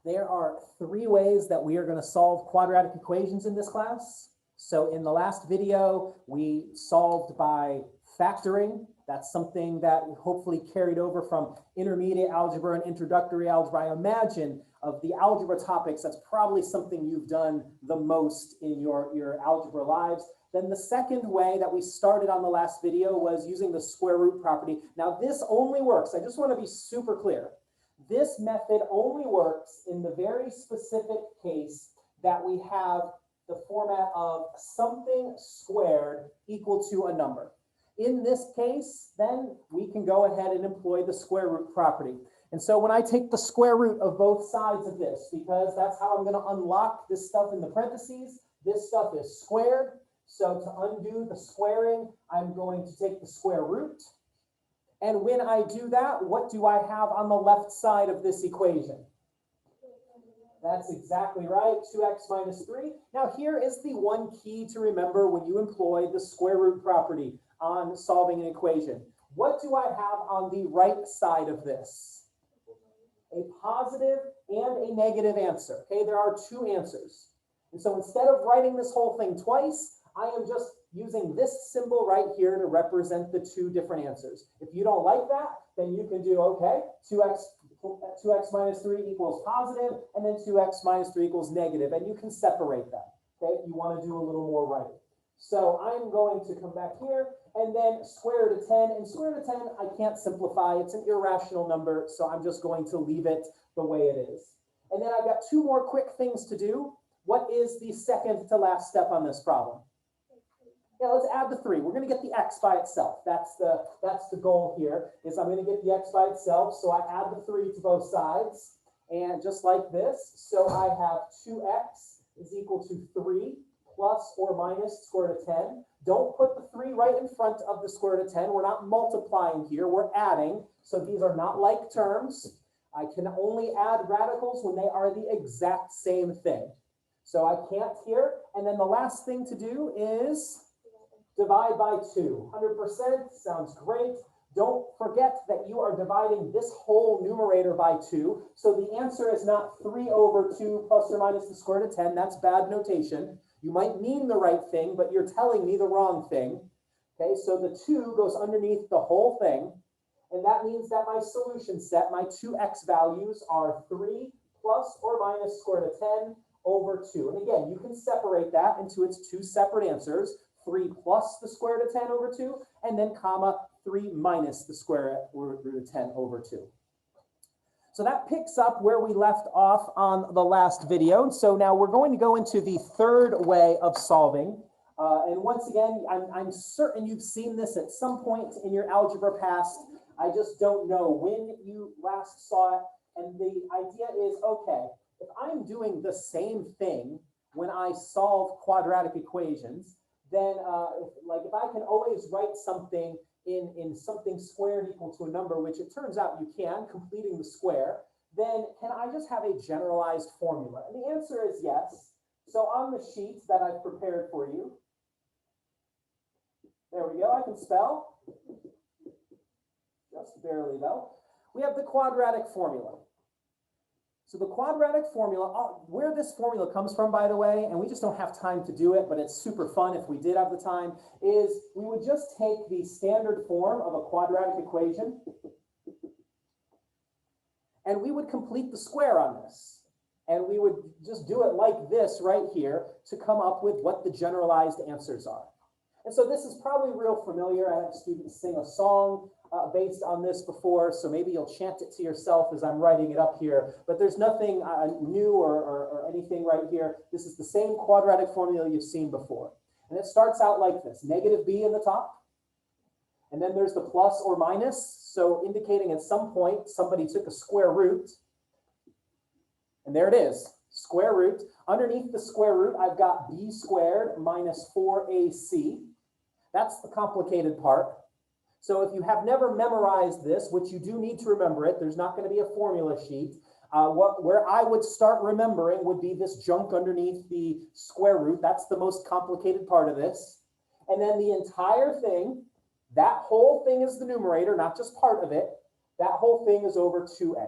There are three ways that we are going to solve quadratic equations in this class. So in the last video, we solved by factoring. That's something that hopefully carried over from intermediate algebra and introductory algebra. I imagine of the algebra topics, that's probably something you've done the most in your algebra lives. Then the second way that we started on the last video was using the square root property. Now this only works, I just want to be super clear. This method only works in the very specific case that we have the format of something squared equal to a number. In this case, then we can go ahead and employ the square root property. And so when I take the square root of both sides of this, because that's how I'm going to unlock this stuff in the parentheses, this stuff is squared. So to undo the squaring, I'm going to take the square root. And when I do that, what do I have on the left side of this equation? That's exactly right, 2x minus 3. Now here is the one key to remember when you employ the square root property on solving an equation. What do I have on the right side of this? A positive and a negative answer. Okay, there are two answers. And so instead of writing this whole thing twice, I am just using this symbol right here to represent the two different answers. If you don't like that, then you can do, okay, 2x minus 3 equals positive, and then 2x minus 3 equals negative, and you can separate them, okay, if you want to do a little more writing. So I'm going to come back here, and then square root of 10, and square root of 10, I can't simplify, it's an irrational number, so I'm just going to leave it the way it is. And then I've got two more quick things to do. What is the second to last step on this problem? Yeah, let's add the 3. We're going to get the x by itself. That's the goal here, is I'm going to get the x by itself. So I add the 3 to both sides. And just like this, so I have 2x is equal to 3 plus or minus square root of 10. Don't put the 3 right in front of the square root of 10. We're not multiplying here. We're adding. So these are not like terms. I can only add radicals when they are the exact same thing. So I can't here. And then the last thing to do is divide by 2. 100% sounds great. Don't forget that you are dividing this whole numerator by 2. So the answer is not 3 over 2 plus or minus the square root of 10. That's bad notation. You might mean the right thing, but you're telling me the wrong thing. Okay, so the 2 goes underneath the whole thing. And that means that my solution set, my 2x values are 3 plus or minus square root of 10 over 2. And again, you can separate that into its two separate answers. 3 plus the square root of 10 over 2, and then comma 3 minus the square root of 10 over 2. So that picks up where we left off on the last video. So now we're going to go into the third way of solving. And once again, I'm certain you've seen this at some point in your algebra past. I just don't know when you last saw it. And the idea is, okay, if I'm doing the same thing when I solve quadratic equations, then if I can always write something in something squared equal to a number, which it turns out you can, completing the square, then can I just have a generalized formula? And the answer is yes. So on the sheet that I've prepared for you, there we go, I can spell, just barely though. We have the quadratic formula. So the quadratic formula, where this formula comes from, by the way, and we just don't have time to do it, but it's super fun if we did have the time, is we would just take the standard form of a quadratic equation, and we would complete the square on this. And we would just do it like this right here to come up with what the generalized answers are. And so this is probably real familiar. I had students sing a song based on this before, so maybe you'll chant it to yourself as I'm writing it up here. But there's nothing new or anything right here. This is the same quadratic formula you've seen before. And it starts out like this, negative b in the top. And then there's the plus or minus, so indicating at some point somebody took a square root. And there it is, square root. Underneath the square root, I've got b squared minus 4ac. That's the complicated part. So if you have never memorized this, which you do need to remember it, there's not going to be a formula sheet. Where I would start remembering would be this junk underneath the square root. That's the most complicated part of this. And then the entire thing, that whole thing is the numerator, not just part of it. That whole thing is over 2a.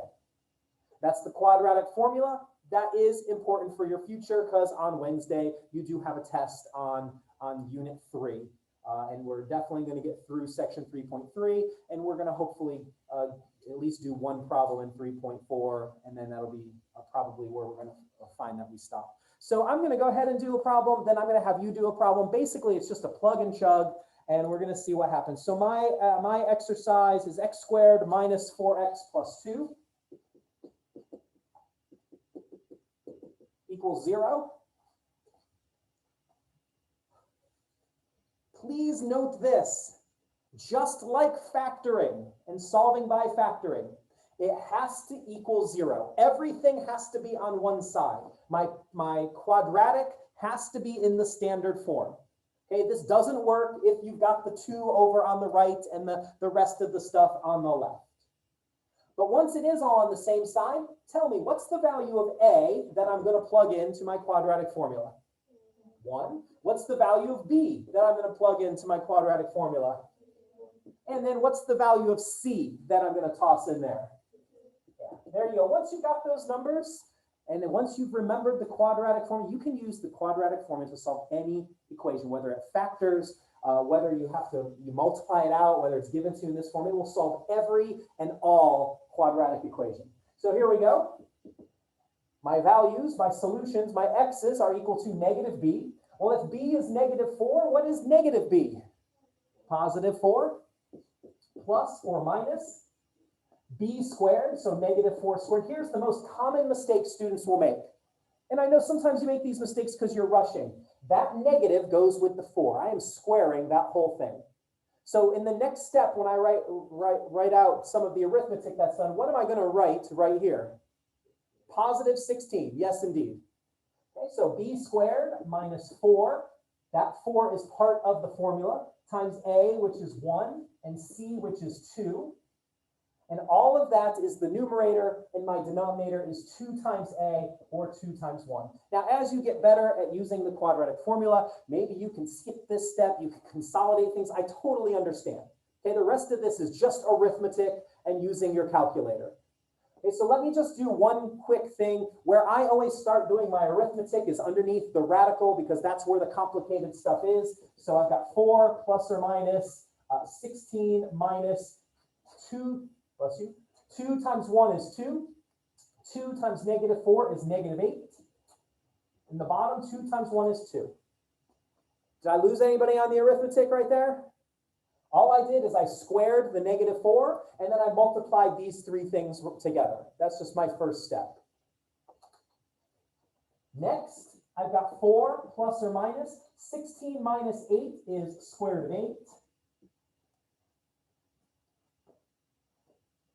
That's the quadratic formula. That is important for your future because on Wednesday, you do have a test on Unit 3. And we're definitely going to get through section 3.3, and we're going to hopefully at least do one problem in 3.4, and then that'll be probably where we're going to find that we stop. So I'm going to go ahead and do a problem, then I'm going to have you do a problem. Basically, it's just a plug and chug, and we're going to see what happens. So my exercise is x squared minus 4x plus 2 equals 0. Please note this, just like factoring and solving by factoring, it has to equal 0. Everything has to be on one side. My quadratic has to be in the standard form. Okay, this doesn't work if you've got the 2 over on the right and the rest of the stuff on the left. But once it is all on the same side, tell me, what's the value of a that I'm going to plug into my quadratic formula? 1. What's the value of b that I'm going to plug into my quadratic formula? And then what's the value of c that I'm going to toss in there? Yeah, there you go. Once you've got those numbers, and then once you've remembered the quadratic formula, you can use the quadratic formula to solve any equation, whether it factors, whether you multiply it out, whether it's given to you in this form. It will solve every and all quadratic equation. So here we go. My values, my solutions, my x's are equal to negative b. Well, if b is negative 4, what is negative b? Positive 4 plus or minus b squared, so negative 4 squared. Here's the most common mistake students will make. And I know sometimes you make these mistakes because you're rushing. That negative goes with the 4. I am squaring that whole thing. So in the next step, when I write out some of the arithmetic that's done, what am I going to write right here? Positive 16. Yes, indeed. Okay, so b squared minus 4. That 4 is part of the formula, times a, which is 1, and c, which is 2. And all of that is the numerator, and my denominator is 2 times a, or 2 times 1. Now, as you get better at using the quadratic formula, maybe you can skip this step, you can consolidate things. I totally understand. Okay, the rest of this is just arithmetic and using your calculator. Okay, so let me just do one quick thing. Where I always start doing my arithmetic is underneath the radical, because that's where the complicated stuff is. So I've got 4 plus or minus 16 minus 2, bless you. 2 times 1 is 2. 2 times negative 4 is negative 8. In the bottom, 2 times 1 is 2. Did I lose anybody on the arithmetic right there? All I did is I squared the negative 4, and then I multiplied these 3 things together. That's just my first step. Next, I've got 4 plus or minus. 16 minus 8 is square root of 8.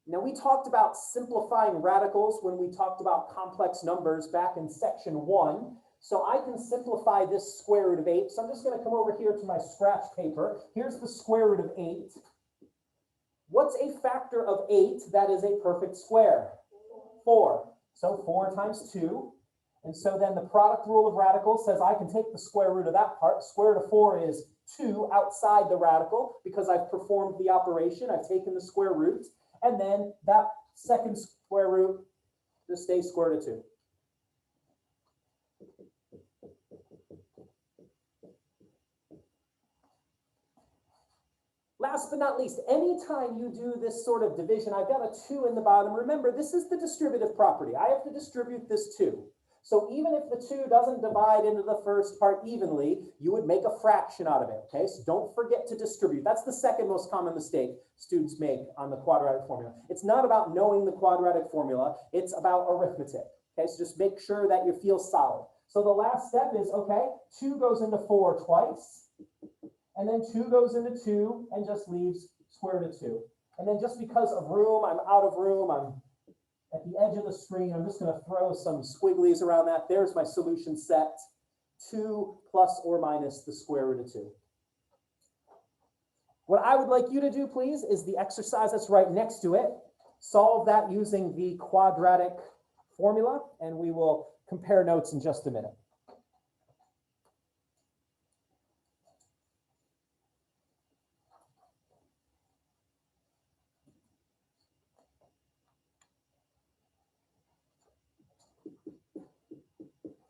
Now, we talked about simplifying radicals when we talked about complex numbers back in section 1. So I can simplify this square root of 8. So I'm just going to come over here to my scratch paper. Here's the square root of 8. What's a factor of 8 that is a perfect square? 4. So 4 times 2. And so then the product rule of radicals says I can take the square root of that part. Square root of 4 is 2 outside the radical because I've performed the operation. I've taken the square root. And then that second square root just stays square root of 2. Last but not least, anytime you do this sort of division, I've got a 2 in the bottom. Remember, this is the distributive property. I have to distribute this 2. So even if the 2 doesn't divide into the first part evenly, you would make a fraction out of it, okay? So don't forget to distribute. That's the second most common mistake students make on the quadratic formula. It's not about knowing the quadratic formula. It's about arithmetic, okay? So just make sure that you feel solid. So the last step is, okay, 2 goes into 4 twice. And then 2 goes into 2 and just leaves square root of 2. And then just because of room, I'm out of room, I'm at the edge of the screen, I'm just going to throw some squigglies around that. There's my solution set, 2 plus or minus the square root of 2. What I would like you to do, please, is the exercise that's right next to it. Solve that using the quadratic formula, and we will compare notes in just a minute.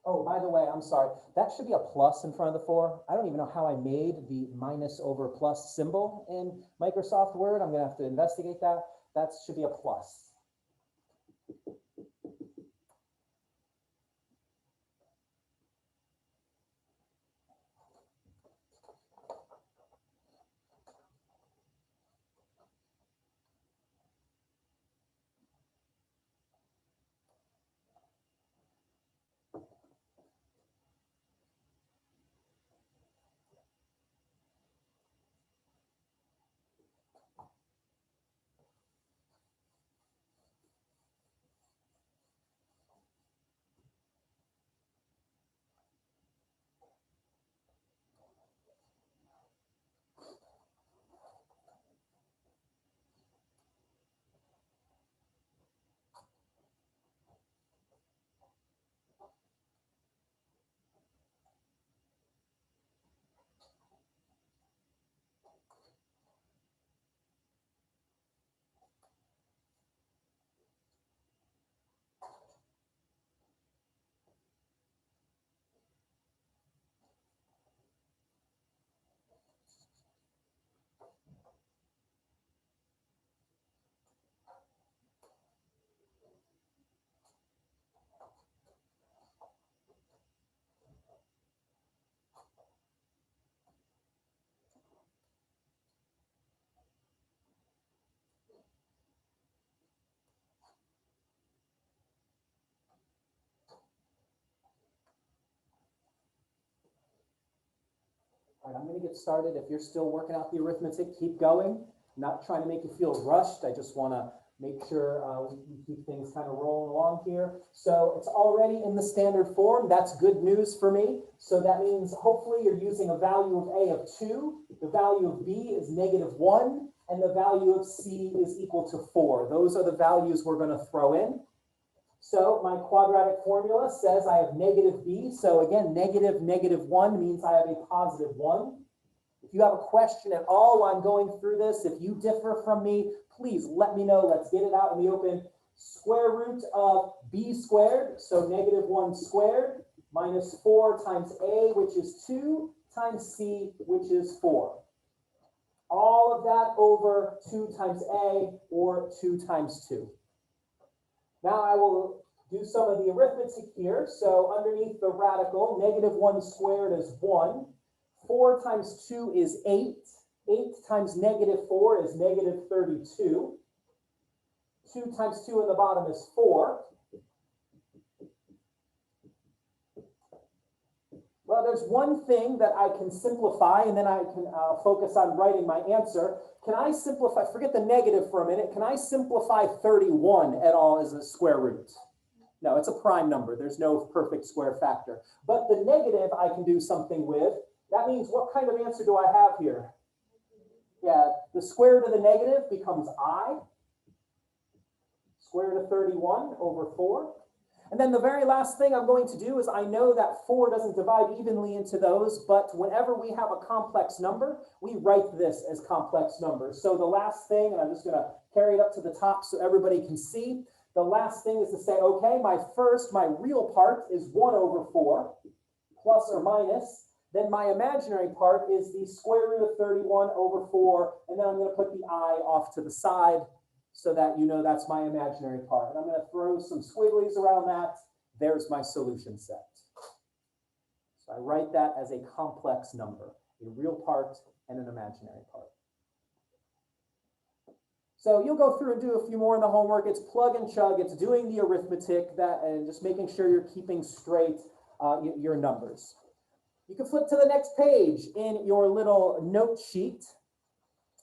Oh, by the way, I'm sorry. That should be a plus in front of the 4. I don't even know how I made the minus over plus symbol in Microsoft Word. I'm going to have to investigate that. That should be a plus. All right, I'm going to get started. If you're still working out the arithmetic, keep going. I'm not trying to make you feel rushed. I just want to make sure we keep things kind of rolling along here. So it's already in the standard form. That's good news for me. So that means hopefully you're using a value of A of 2. The value of B is -1. And the value of C is equal to 4. Those are the values we're going to throw in. So my quadratic formula says I have negative b. So again, -1 means I have a positive 1. If you have a question at all while I'm going through this, if you differ from me, please let me know. Let's get it out in the open. Square root of b squared, so -1 squared, minus 4 times a, which is 2, times c, which is 4. All of that over 2 times a, or 2 times 2. Now I will do some of the arithmetic here. So underneath the radical, -1 squared is 1. 4 times 2 is 8. 8 times -4 is -32. 2 times 2 in the bottom is 4. Well, there's one thing that I can simplify, and then I can focus on writing my answer. Can I simplify, forget the negative for a minute, can I simplify 31 at all as a square root? No, it's a prime number. There's no perfect square factor. But the negative I can do something with. That means what kind of answer do I have here? Yeah, the square root of the negative becomes I. Square root of 31 over 4. And then the very last thing I'm going to do is I know that 4 doesn't divide evenly into those, but whenever we have a complex number, we write this as complex numbers. So the last thing, and I'm just going to carry it up to the top so everybody can see, the last thing is to say, okay, my real part is 1 over 4, plus or minus. Then my imaginary part is the square root of 31 over 4, and then I'm going to put the I off to the side, so that you know that's my imaginary part. And I'm going to throw some squigglies around that. There's my solution set. So I write that as a complex number, a real part and an imaginary part. So you'll go through and do a few more in the homework. It's plug and chug. It's doing the arithmetic and just making sure you're keeping straight your numbers. You can flip to the next page in your little note sheet.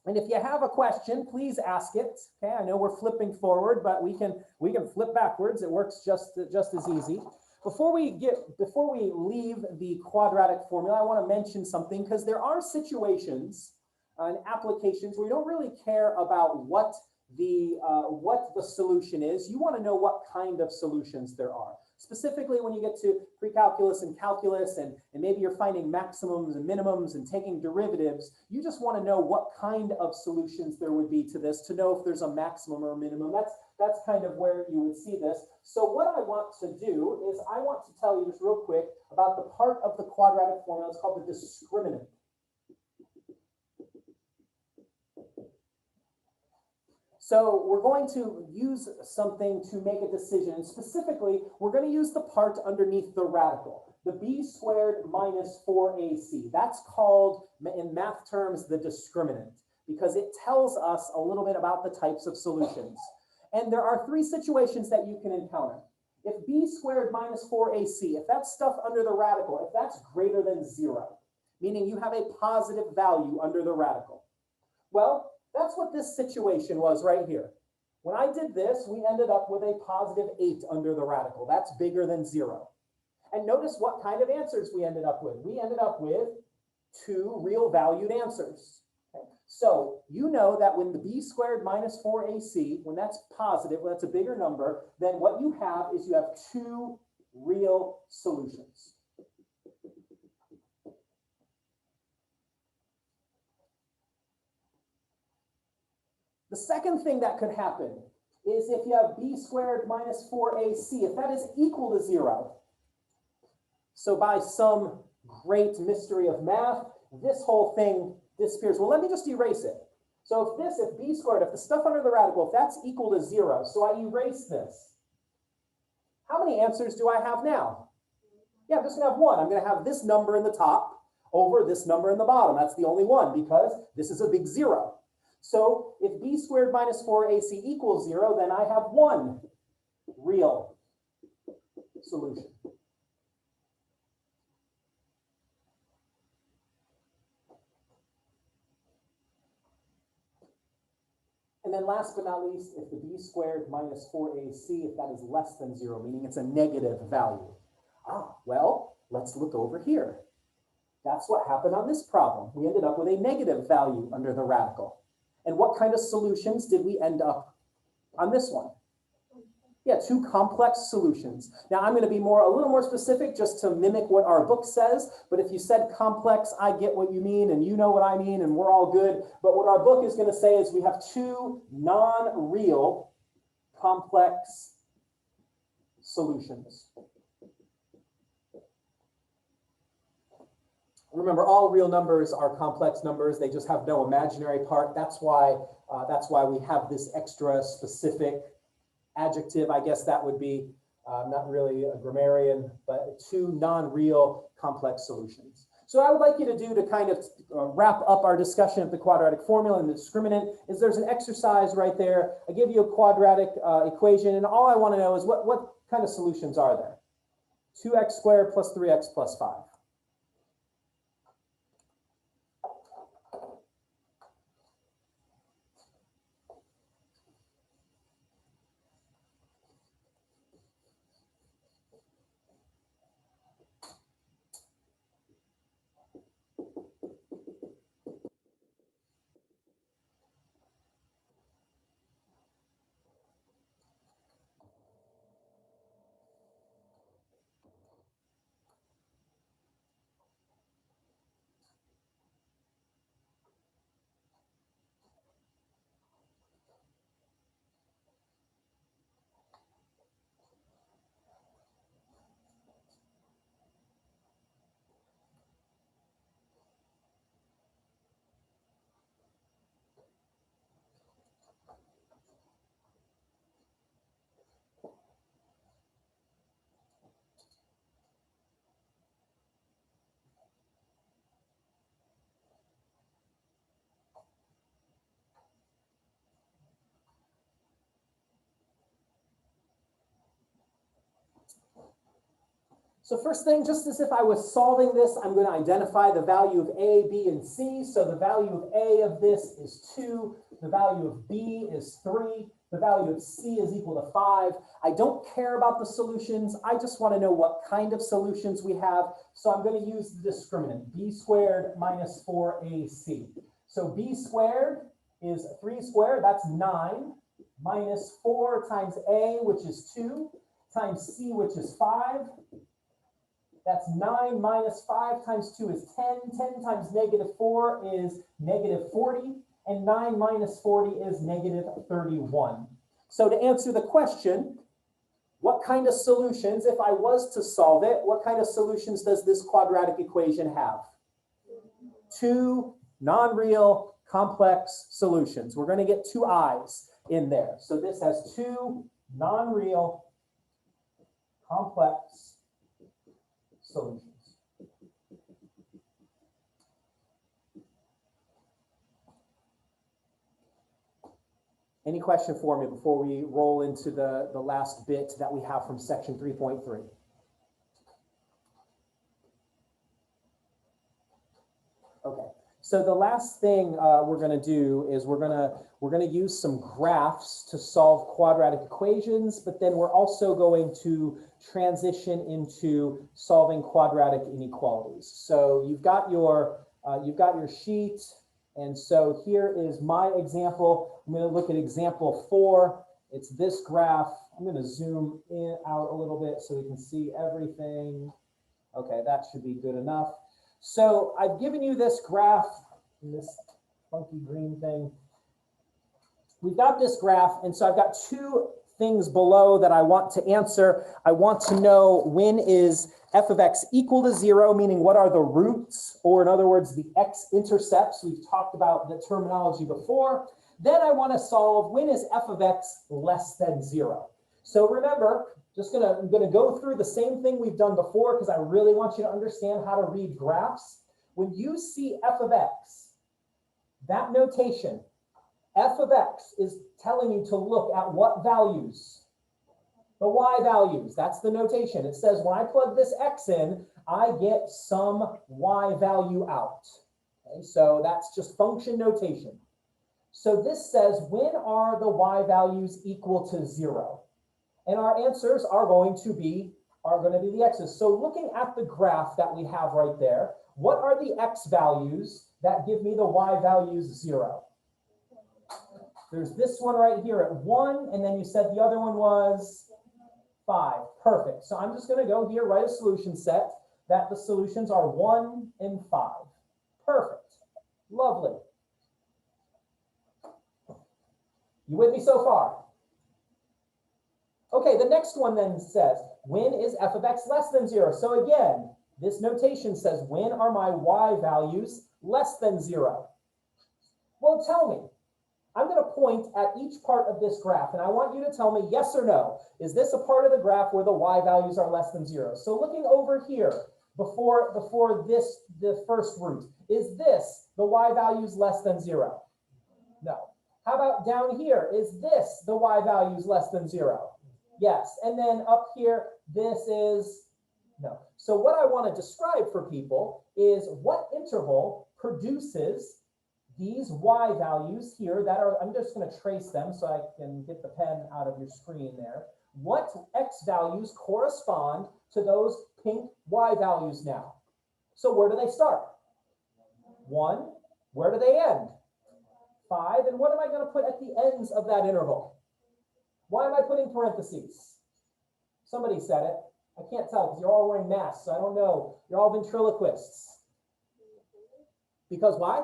And if you have a question, please ask it. Okay, I know we're flipping forward, but we can flip backwards. It works just as easy. Before we leave the quadratic formula, I want to mention something because there are situations and applications where you don't really care about what the solution is. You want to know what kind of solutions there are. Specifically, when you get to pre-calculus and calculus, and maybe you're finding maximums and minimums and taking derivatives, you just want to know what kind of solutions there would be to this to know if there's a maximum or a minimum. That's kind of where you would see this. So what I want to do is I want to tell you just real quick about the part of the quadratic formula. It's called the discriminant. So we're going to use something to make a decision. And specifically, we're going to use the part underneath the radical, the b squared minus 4ac. That's called, in math terms, the discriminant, because it tells us a little bit about the types of solutions. And there are three situations that you can encounter. If b squared minus 4ac, if that stuff under the radical, if that's greater than 0, meaning you have a positive value under the radical, well, that's what this situation was right here. When I did this, we ended up with a positive 8 under the radical. That's bigger than 0. And notice what kind of answers we ended up with. We ended up with 2 real valued answers. Okay. So you know that when the b squared minus 4ac, when that's positive, when that's a bigger number, then what you have is you have 2 real solutions. The second thing that could happen is if you have b squared minus 4ac, if that is equal to 0. So by some great mystery of math, this whole thing disappears. Well, let me just erase it. So if b squared, if the stuff under the radical, if that's equal to 0, so I erase this, how many answers do I have now? Yeah, I'm just going to have one. I'm going to have this number in the top over this number in the bottom. That's the only one because this is a big 0. So if b squared minus 4ac equals 0, then I have one real solution. And then last but not least, if the b squared minus 4ac, if that is less than 0, meaning it's a negative value. Well, let's look over here. That's what happened on this problem. We ended up with a negative value under the radical. And what kind of solutions did we end up on this one? Yeah, 2 complex solutions. Now I'm going to be a little more specific just to mimic what our book says, but if you said complex, I get what you mean and you know what I mean and we're all good. But what our book is going to say is we have 2 non-real complex solutions. Remember, all real numbers are complex numbers. They just have no imaginary part. That's why we have this extra specific adjective. I guess that would be not really a grammarian, but 2 non-real complex solutions. So what I would like you to do to kind of wrap up our discussion of the quadratic formula and the discriminant is there's an exercise right there. I give you a quadratic equation, and all I want to know is what kind of solutions are there? 2x squared plus 3x plus 5. So first thing, just as if I was solving this, I'm going to identify the value of A, B, and C. So the value of A of this is 2. The value of B is 3. The value of C is equal to 5. I don't care about the solutions. I just want to know what kind of solutions we have. So I'm going to use the discriminant, b squared minus 4ac. So b squared is 3 squared, that's 9, minus 4 times a, which is 2. times c, which is 5. That's 9 minus 5 times 2 is 10. 10 times -4 is -40. And 9 minus 40 is -31. So to answer the question, what kind of solutions, if I was to solve it, what kind of solutions does this quadratic equation have? 2 non-real complex solutions. We're going to get 2 i's in there. So this has 2 non-real complex solutions. Any question for me before we roll into the last bit that we have from section 3.3? Okay, so the last thing we're going to do is we're going to use some graphs to solve quadratic equations, but then we're also going to transition into solving quadratic inequalities. So you've got your sheet. And so here is my example. I'm going to look at example 4. It's this graph. I'm going to zoom in out a little bit so we can see everything. Okay, that should be good enough. So I've given you this graph, this funky green thing. We've got this graph, and so I've got 2 things below that I want to answer. I want to know when is f of x equal to 0, meaning what are the roots, or in other words, the x-intercepts. We've talked about the terminology before. Then I want to solve when is f of x less than 0. So remember, I'm going to go through the same thing we've done before because I really want you to understand how to read graphs. When you see f of x, that notation, f of x is telling you to look at what values? The y values. That's the notation. It says when I plug this x in, I get some y value out. Okay, so that's just function notation. So this says when are the y values equal to 0? And our answers are going to be the x's. So looking at the graph that we have right there, what are the x values that give me the y values 0? There's this one right here at 1, and then you said the other one was 5. Perfect. So I'm just going to go here, write a solution set that the solutions are 1 and 5. Perfect. Lovely. You with me so far? Okay, the next one then says, when is f of x less than 0? So again, this notation says, when are my y values less than 0? Well, tell me. I'm going to point at each part of this graph, and I want you to tell me yes or no. Is this a part of the graph where the y values are less than 0? So looking over here, before the first root, is this the y values less than 0? No. How about down here? Is this the y values less than 0? Yes. And then up here, this is no. So what I want to describe for people is what interval produces these y values here that are, I'm just going to trace them so I can get the pen out of your screen there. What x values correspond to those pink y values now? So where do they start? 1. Where do they end? 5. And what am I going to put at the ends of that interval? Why am I putting parentheses? Somebody said it. I can't tell because you're all wearing masks, so I don't know. You're all ventriloquists. Because why?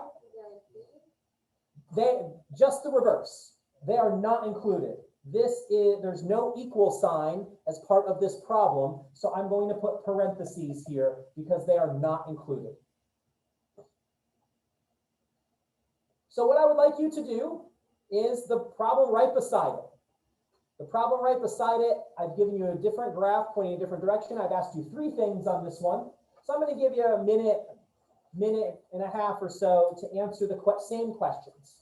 Just the reverse. They are not included. There's no equal sign as part of this problem, so I'm going to put parentheses here because they are not included. So what I would like you to do is the problem right beside it. The problem right beside it, I've given you a different graph pointing in a different direction. I've asked you 3 things on this one. So I'm going to give you a minute and a half or so to answer the same questions.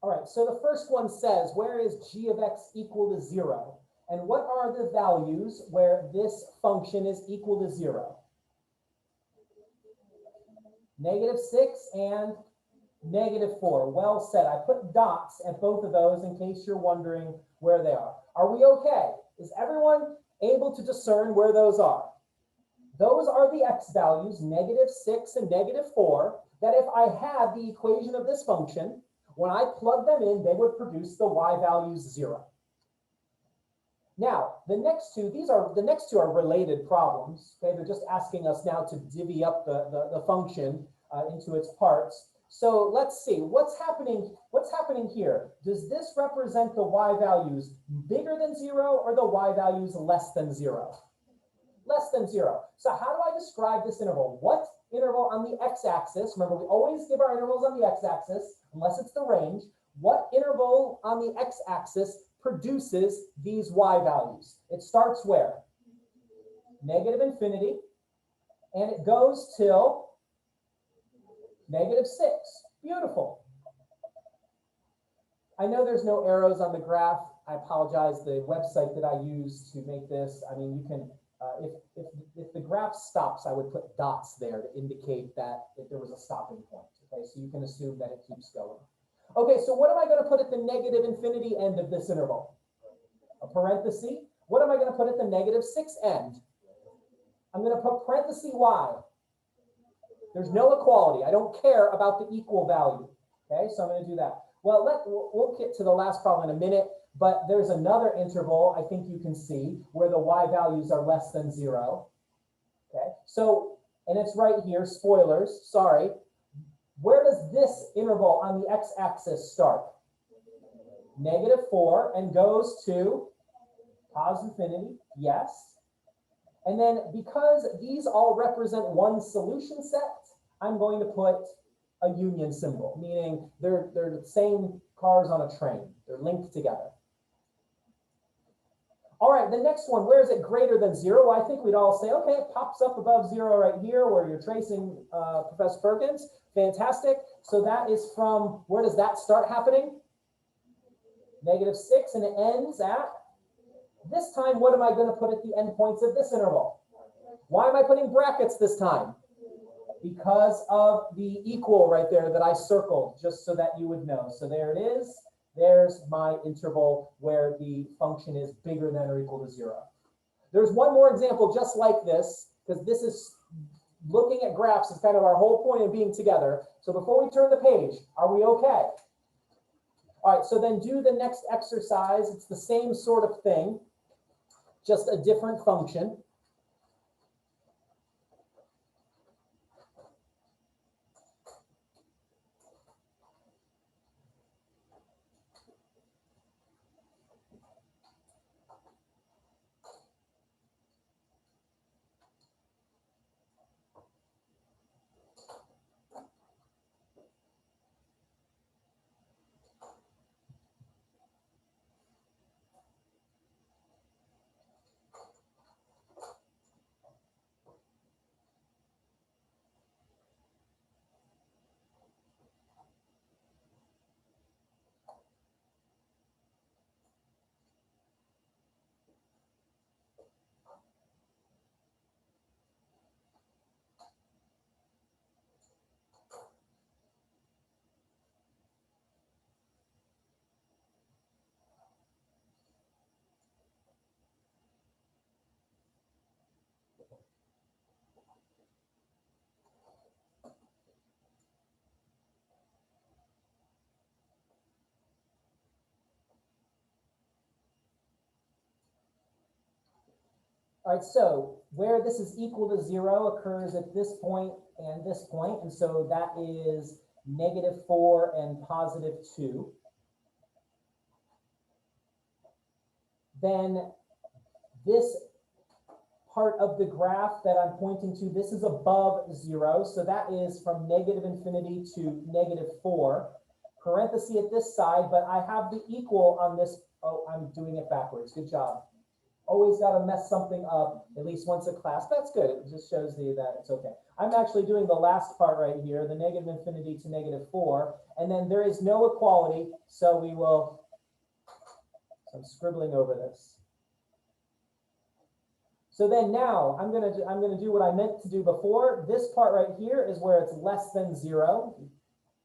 All right, so the first one says, where is g of x equal to 0? And what are the values where this function is equal to 0? -6 and -4. Well said. I put dots at both of those in case you're wondering where they are. Are we okay? Is everyone able to discern where those are? Those are the x values, -6 and -4, that if I had the equation of this function, when I plug them in, they would produce the y values 0. Now, the next two are related problems. Okay, they're just asking us now to divvy up the function into its parts. So let's see what's happening. What's happening here? Does this represent the y values bigger than 0 or the y values less than 0? Less than 0. So how do I describe this interval? What interval on the x-axis? Remember, we always give our intervals on the x-axis unless it's the range. What interval on the x-axis produces these y values? It starts where? -∞, and it goes till -6. Beautiful. I know there's no arrows on the graph. I apologize. The website that I use to make this, I mean, you can, if the graph stops, I would put dots there to indicate that if there was a stopping point. Okay, so you can assume that it keeps going. Okay, so what am I going to put at the -∞ end of this interval? A parenthesis. What am I going to put at the -6 end? I'm going to put parenthesis y. There's no equality. I don't care about the equal value. Okay, so I'm going to do that. Well, we'll get to the last problem in a minute, but there's another interval I think you can see where the y values are less than 0. Okay, so, and it's right here, spoilers, sorry. Where does this interval on the x-axis start? -4 and goes to ∞, yes. And then because these all represent one solution set, I'm going to put a union symbol, meaning they're the same cars on a train. They're linked together. All right, the next one, where is it greater than 0? Well, I think we'd all say, okay, it pops up above 0 right here where you're tracing Professor Perkins. Fantastic. So that is from, where does that start happening? -6, and it ends at, this time, what am I going to put at the endpoints of this interval? Why am I putting brackets this time? Because of the equal right there that I circled, just so that you would know. So there it is. There's my interval where the function is bigger than or equal to 0. There's one more example just like this, because this is looking at graphs is kind of our whole point of being together. So before we turn the page, are we okay? All right, so then do the next exercise. It's the same sort of thing, just a different function. All right, so where this is equal to 0 occurs at this point and this point, and so that is -4 and +2. Then this part of the graph that I'm pointing to, this is above 0, so that is from -∞ to -4. Parenthesis at this side, but I have the equal on this. Oh, I'm doing it backwards. Good job. Always got to mess something up at least once a class. That's good. It just shows you that it's okay. I'm actually doing the last part right here, the negative infinity to -4. And then there is no equality, so we will, so I'm scribbling over this. So then now I'm gonna do what I meant to do before. This part right here is where it's less than 0.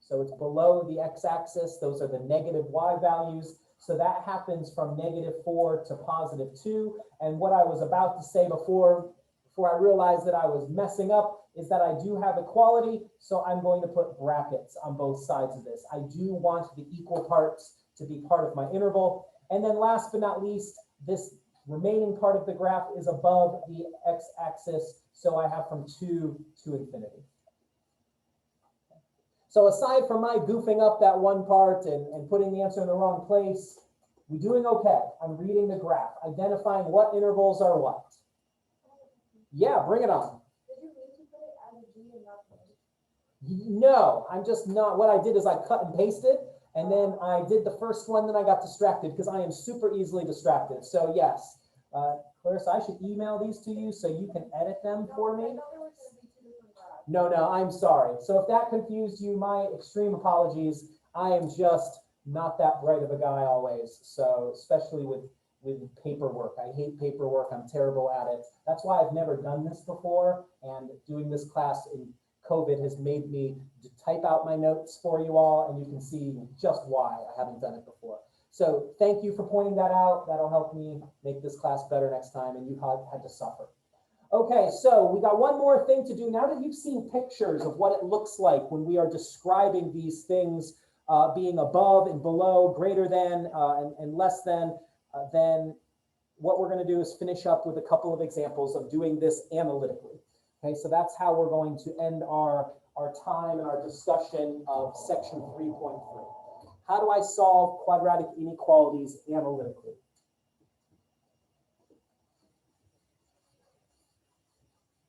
So it's below the x-axis. Those are the negative y values. So that happens from -4 to +2. And what I was about to say before I realized that I was messing up is that I do have equality. So I'm going to put brackets on both sides of this. I do want the equal parts to be part of my interval. And then last but not least, this remaining part of the graph is above the x-axis. So I have from 2 to infinity. So aside from my goofing up that one part and putting the answer in the wrong place, we're doing okay. I'm reading the graph, identifying what intervals are what. Yeah, bring it on. Did you mean to put it as a G and not an No, I'm just not. What I did is I cut and pasted, and then I did the first one, then I got distracted because I am super easily distracted. So yes, Clarissa, I should email these to you so you can edit them for me. I thought there were going to be 2 different graphs. No, I'm sorry. So if that confused you, my extreme apologies. I am just not that bright of a guy always. So especially with paperwork. I hate paperwork. I'm terrible at it. That's why I've never done this before. And doing this class in COVID has made me type out my notes for you all. And you can see just why I haven't done it before. So thank you for pointing that out. That'll help me make this class better next time. And you had to suffer. Okay, so we got one more thing to do. Now that you've seen pictures of what it looks like when we are describing these things being above and below, greater than and less than, then what we're going to do is finish up with a couple of examples of doing this analytically. Okay, so that's how we're going to end our time and our discussion of section 3.3. How do I solve quadratic inequalities analytically?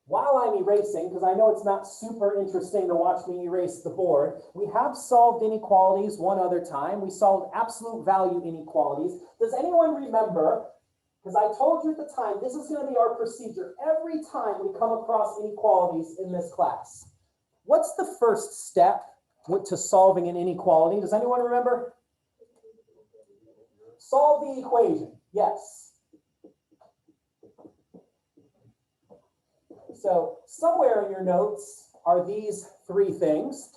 While I'm erasing, because I know it's not super interesting to watch me erase the board, we have solved inequalities one other time. We solved absolute value inequalities. Does anyone remember, because I told you at the time, this is going to be our procedure every time we come across inequalities in this class. What's the first step to solving an inequality? Does anyone remember? Solve the equation. Yes. So somewhere in your notes are these 3 things.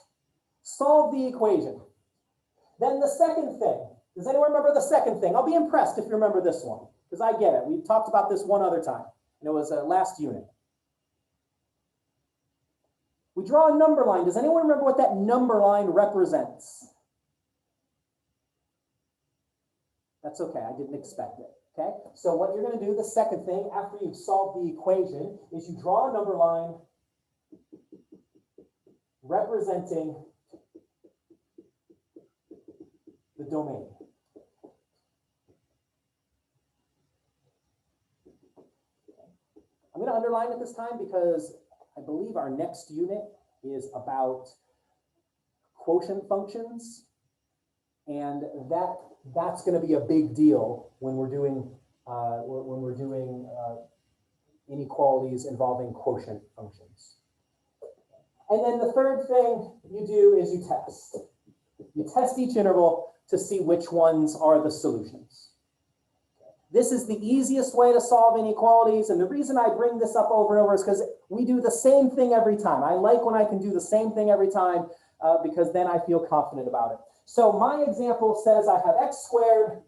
Solve the equation. Then the second thing. Does anyone remember the second thing? I'll be impressed if you remember this one, because I get it. We talked about this one other time, and it was last unit. We draw a number line. Does anyone remember what that number line represents? That's okay. I didn't expect it. Okay, so what you're going to do, the second thing, after you've solved the equation, is you draw a number line representing the domain. I'm going to underline it this time because I believe our next unit is about quotient functions, and that's going to be a big deal when we're doing inequalities involving quotient functions. And then the third thing you do is you test. You test each interval to see which ones are the solutions. This is the easiest way to solve inequalities, and the reason I bring this up over and over is because we do the same thing every time. I like when I can do the same thing every time because then I feel confident about it. So my example says I have x squared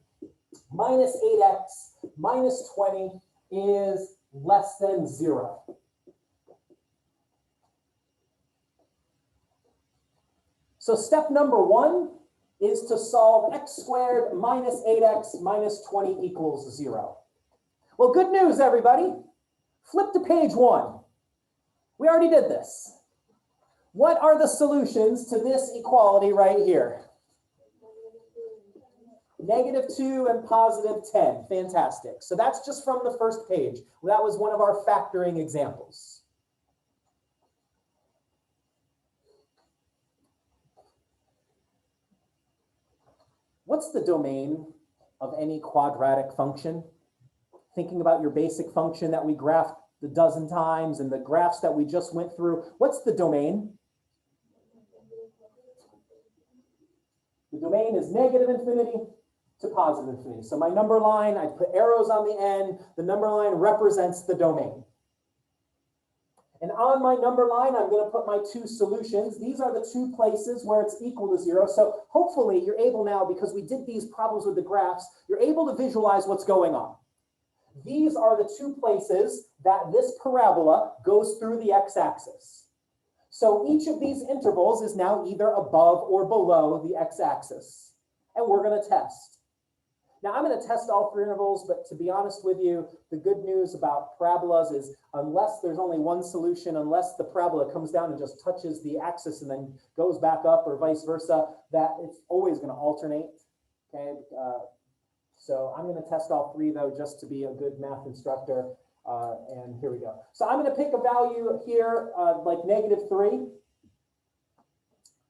minus 8x minus 20 is less than 0. So step number 1 is to solve x squared minus 8x minus 20 equals 0. Well, good news, everybody. Flip to page 1. We already did this. What are the solutions to this equality right here? -2 and +10. Fantastic. So that's just from the first page. That was one of our factoring examples. What's the domain of any quadratic function? thinking about your basic function that we graphed a dozen times and the graphs that we just went through, what's the domain? The domain is negative infinity to positive infinity. So my number line, I put arrows on the end. The number line represents the domain. And on my number line, I'm going to put my two solutions. These are the two places where it's equal to 0. So hopefully you're able now, because we did these problems with the graphs, you're able to visualize what's going on. These are the two places that this parabola goes through the x-axis. So each of these intervals is now either above or below the x-axis. And we're going to test. Now, I'm going to test all three intervals, but to be honest with you, the good news about parabolas is unless there's only one solution, unless the parabola comes down and just touches the axis and then goes back up or vice versa, that it's always going to alternate. Okay, so I'm going to test all three, though, just to be a good math instructor. And here we go. So I'm going to pick a value here, like -3.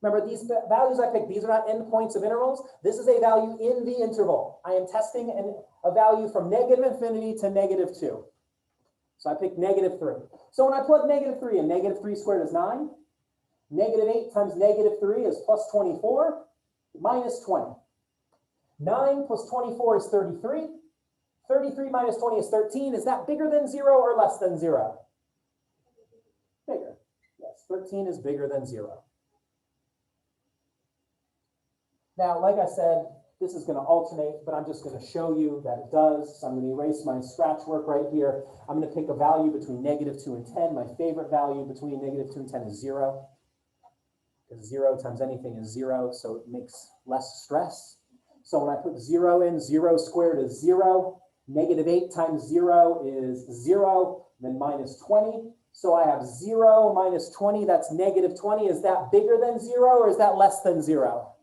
Remember, these values I picked, these are not endpoints of intervals. This is a value in the interval. I am testing a value from negative infinity to -2. So I picked -3. So when I plug -3 in, -3 squared is 9. -8 times -3 is plus 24, minus 20. 9 plus 24 is 33. 33 minus 20 is 13. Is that bigger than 0 or less than 0? Bigger. Yes, 13 is bigger than 0. Now, like I said, this is going to alternate, but I'm just going to show you that it does. So I'm going to erase my scratch work right here. I'm going to pick a value between -2 and 10. My favorite value between -2 and 10 is 0. Because 0 times anything is 0, so it makes less stress. So when I put 0 in, 0 squared is 0. -8 times 0 is 0, then minus 20. So I have 0 minus 20, that's -20. Is that bigger than 0 or is that less than 0?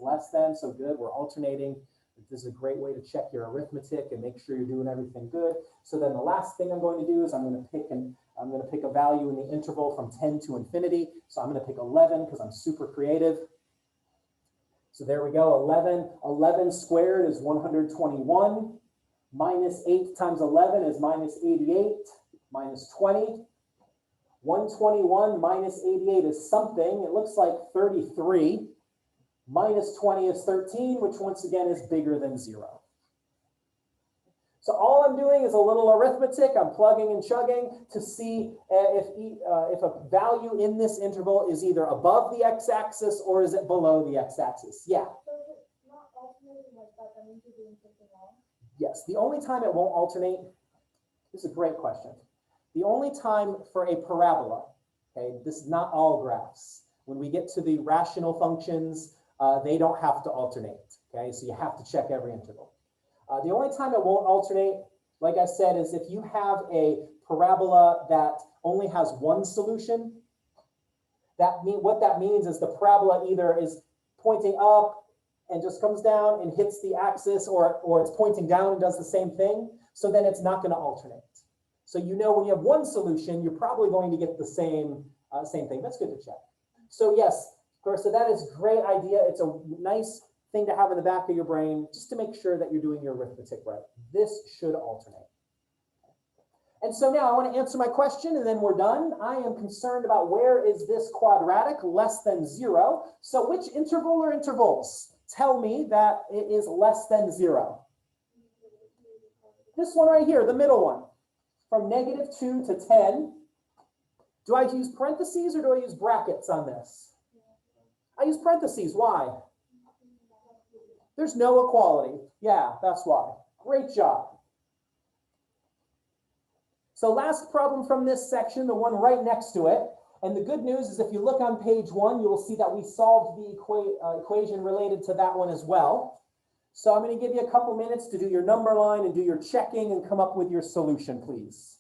Less than, so good, we're alternating. This is a great way to check your arithmetic and make sure you're doing everything good. So then the last thing I'm going to do is I'm going to pick a value in the interval from 10 to infinity. So I'm going to pick 11 because I'm super creative. So there we go, 11. 11 squared is 121. Minus 8 times 11 is minus 88, minus 20. 121 minus 88 is something. It looks like 33. Minus 20 is 13, which once again is bigger than 0. So all I'm doing is a little arithmetic. I'm plugging and chugging to see if a value in this interval is either above the x-axis or is it below the x-axis. Yeah. So if it's not alternating like that, that means you're doing something wrong? Yes. The only time it won't alternate, this is a great question. The only time for a parabola, okay, this is not all graphs. When we get to the rational functions, they don't have to alternate, okay? So you have to check every interval. The only time it won't alternate, like I said, is if you have a parabola that only has one solution. What that means is the parabola either is pointing up and just comes down and hits the axis, or it's pointing down and does the same thing. So then it's not going to alternate. So you know when you have one solution, you're probably going to get the same thing. That's good to check. So yes, of course, so that is a great idea. It's a nice thing to have in the back of your brain just to make sure that you're doing your arithmetic right. This should alternate. And so now I want to answer my question and then we're done. I am concerned about where is this quadratic less than 0. So which interval or intervals tell me that it is less than 0? This one right here, the middle one, from -2 to 10. Do I use parentheses or do I use brackets on this? I use parentheses. Why? There's no equality. Yeah, that's why. Great job. So last problem from this section, the one right next to it. And the good news is if you look on page 1, you will see that we solved the equation related to that one as well. So I'm going to give you a couple minutes to do your number line and do your checking and come up with your solution, please.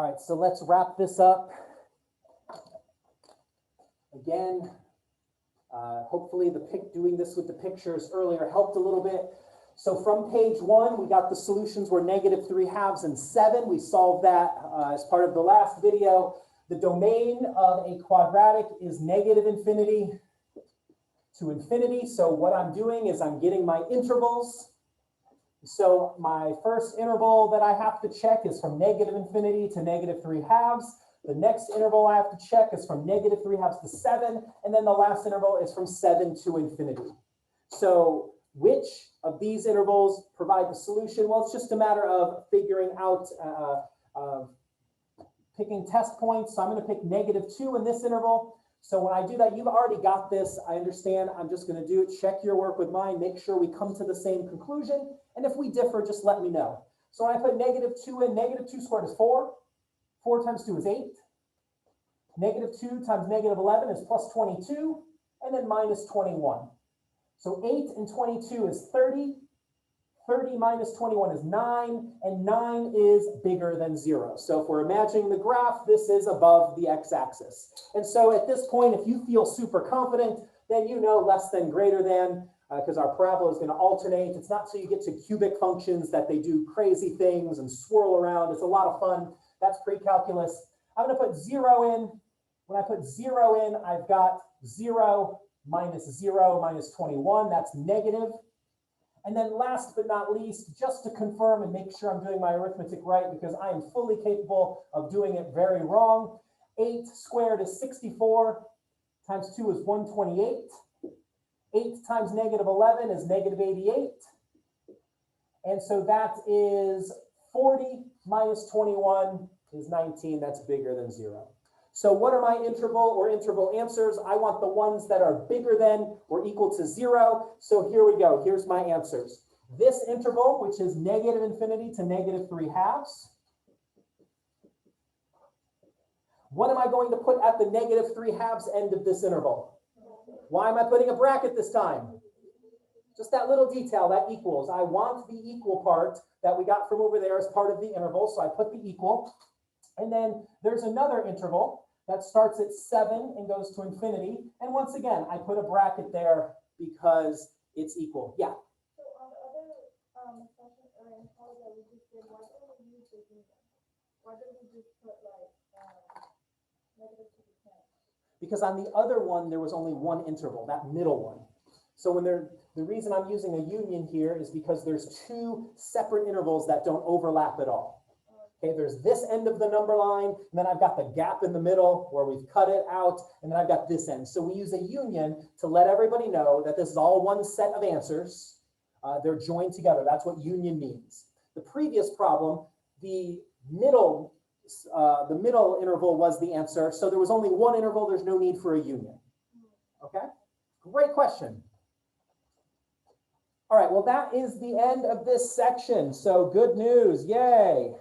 All right, so let's wrap this up. Again, hopefully doing this with the pictures earlier helped a little bit. So from page 1, we got the solutions were -3/2 and 7. We solved that as part of the last video. The domain of a quadratic is -infinity to infinity. So what I'm doing is I'm getting my intervals. So my first interval that I have to check is from -infinity to -3/2. The next interval I have to check is from -3/2 to 7. And then the last interval is from 7 to infinity. So which of these intervals provide the solution? Well, it's just a matter of figuring out, picking test points. So I'm going to pick -2 in this interval. So when I do that, you've already got this. I understand. I'm just going to do it. Check your work with mine. Make sure we come to the same conclusion. And if we differ, just let me know. So when I put -2 in, -2 squared is 4. 4 times 2 is 8. -2 times -11 is plus 22. And then minus 21. So 8 and 22 is 30. 30 minus 21 is 9, and 9 is bigger than 0. So if we're imagining the graph, this is above the x-axis. And so at this point, if you feel super confident, then you know less than greater than, because our parabola is going to alternate. It's not till you get to cubic functions that they do crazy things and swirl around. It's a lot of fun. That's pre-calculus. I'm going to put 0 in. When I put 0 in, I've got 0 minus 21. That's negative. And then last but not least, just to confirm and make sure I'm doing my arithmetic right, because I am fully capable of doing it very wrong. 8 squared is 64, times 2 is 128. 8 times -11 is -88. And so that is 40 minus 21 is 19. That's bigger than 0. So what are my interval answers? I want the ones that are bigger than or equal to 0. So here we go. Here's my answers. This interval, which is -infinity to -3/2. What am I going to put at the -3/2 end of this interval? Why am I putting a bracket this time? Just that little detail, that equals. I want the equal part that we got from over there as part of the interval. So I put the equal. And then there's another interval that starts at 7 and goes to infinity. And once again, I put a bracket there because it's equal. Yeah. So on the other question or inequality that we just did, why didn't we use the union? Why didn't we just put like -2 to 10? Because on the other one, there was only one interval, that middle one. So when the reason I'm using a union here is because there's 2 separate intervals that don't overlap at all. Okay, there's this end of the number line, and then I've got the gap in the middle where we've cut it out, and then I've got this end. So we use a union to let everybody know that this is all one set of answers. They're joined together. That's what union means. The previous problem, the middle interval was the answer. So there was only one interval. There's no need for a union. Okay, great question. All right, well, that is the end of this section. So good news, yay.